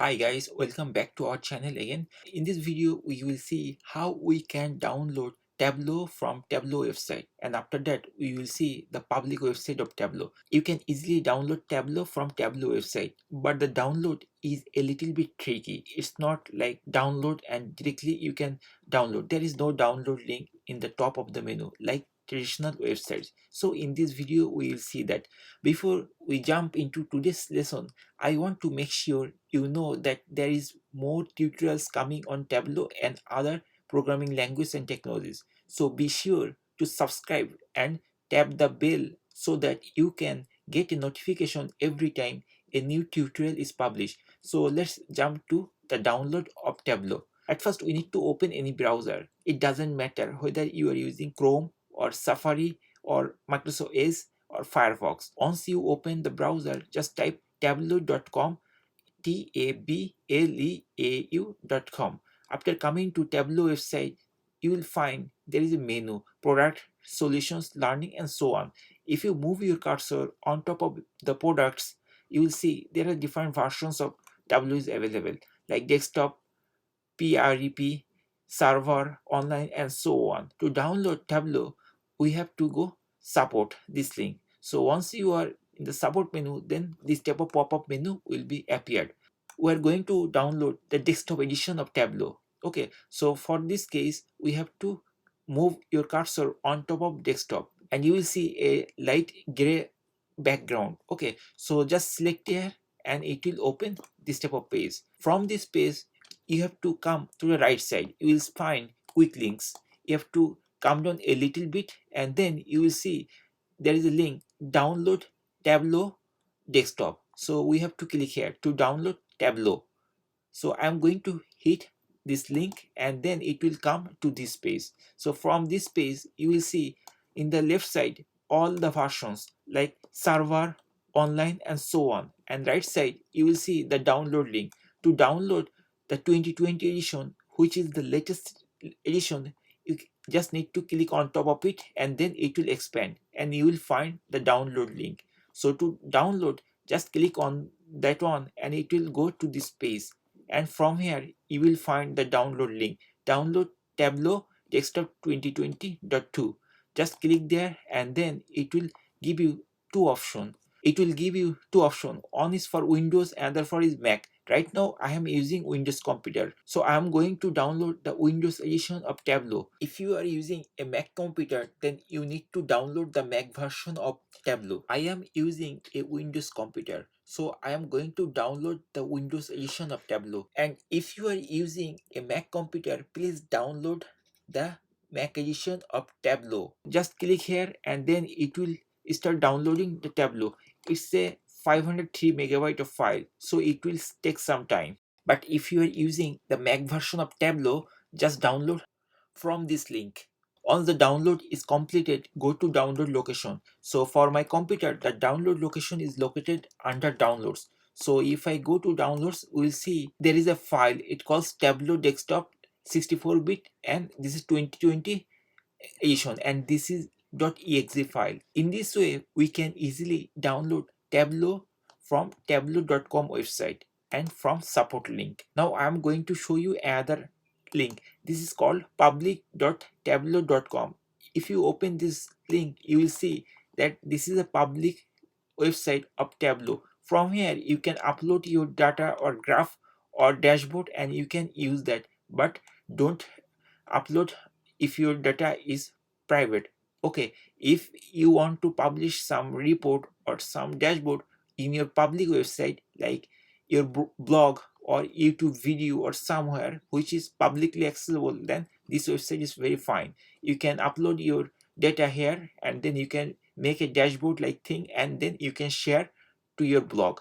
Hi guys, welcome back to our channel again. In this video, we will see how we can download Tableau from Tableau website, and after that we will see the public website of Tableau. You can easily download Tableau from Tableau website, but the download is a little bit tricky. It's not like download and directly you can download. There is no download link in the top of the menu like traditional websites. So in this video we will see that. Before we jump into today's lesson, I want to make sure you know that there is more tutorials coming on Tableau and other programming languages and technologies. So be sure to subscribe and tap the bell so that you can get a notification every time a new tutorial is published. So let's jump to the download of Tableau. At first, we need to open any browser. It doesn't matter whether you are using Chrome or Safari or Microsoft Edge or Firefox. Once you open the browser, just type tableau.com, tableau.com. After coming to Tableau website, you will find there is a menu, product, solutions, learning, and so on. If you move your cursor on top of the products, you will see there are different versions of Tableau is available, like desktop, PREP, server, online, and so on. To download Tableau, we have to go support this link. So once you are in the support menu, then this type of pop-up menu will be appeared. We are going to download the desktop edition of Tableau. Okay, so for this case, we have to move your cursor on top of desktop and you will see a light gray background. Okay, so just select here and it will open this type of page. From this page, you have to come to the right side. You will find quick links. You have to come down a little bit and then you will see there is a link, download Tableau desktop. So we have to click here to download Tableau. So I'm going to hit this link and then it will come to this page. So from this page you will see in the left side all the versions like server, online, and so on, and right side you will see the download link. To download the 2020 edition, which is the latest edition, you just need to click on top of it and then it will expand and you will find the download link. So to download, just click on that one and it will go to this page, and from here you will find the download link, download Tableau desktop 2020.2. Just click there and then it will give you two options. One is for Windows, another for is Mac. Right now I am using Windows computer, so I am going to download the Windows edition of Tableau. If you are using a Mac computer, then you need to download the Mac version of Tableau. I am using a Windows computer, so I am going to download the Windows edition of Tableau. And if you are using a Mac computer, please download the Mac edition of Tableau. Just click here and then it will start downloading the Tableau. It's a 503 megabyte of file, so it will take some time. But if you are using the Mac version of Tableau, just download from this link. Once the download is completed, go to download location. So for my computer, the download location is located under downloads. So if I go to downloads, we'll see there is a file. It calls Tableau Desktop 64-bit, and this is 2020 edition, and this is .exe file. In this way, we can easily download Tableau from tableau.com website and from support link. Now I am going to show you another link. This is called public.tableau.com. If you open this link, you will see that this is a public website of Tableau. From here you can upload your data or graph or dashboard and you can use that, but don't upload if your data is private. Okay, if you want to publish some report or some dashboard in your public website like your blog or YouTube video or somewhere which is publicly accessible, then this website is very fine. You can upload your data here and then you can make a dashboard like thing and then you can share to your blog.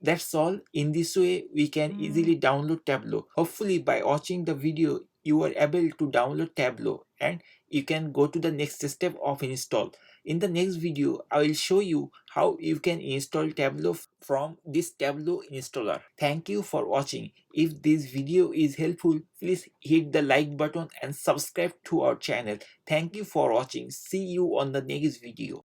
That's all. In this way we can easily download Tableau. Hopefully by watching the video you are able to download Tableau and you can go to the next step of install. In the next video I will show you how you can install Tableau from this Tableau installer. Thank you for watching. If this video is helpful, please hit the like button and subscribe to our channel. Thank you for watching. See you on the next video.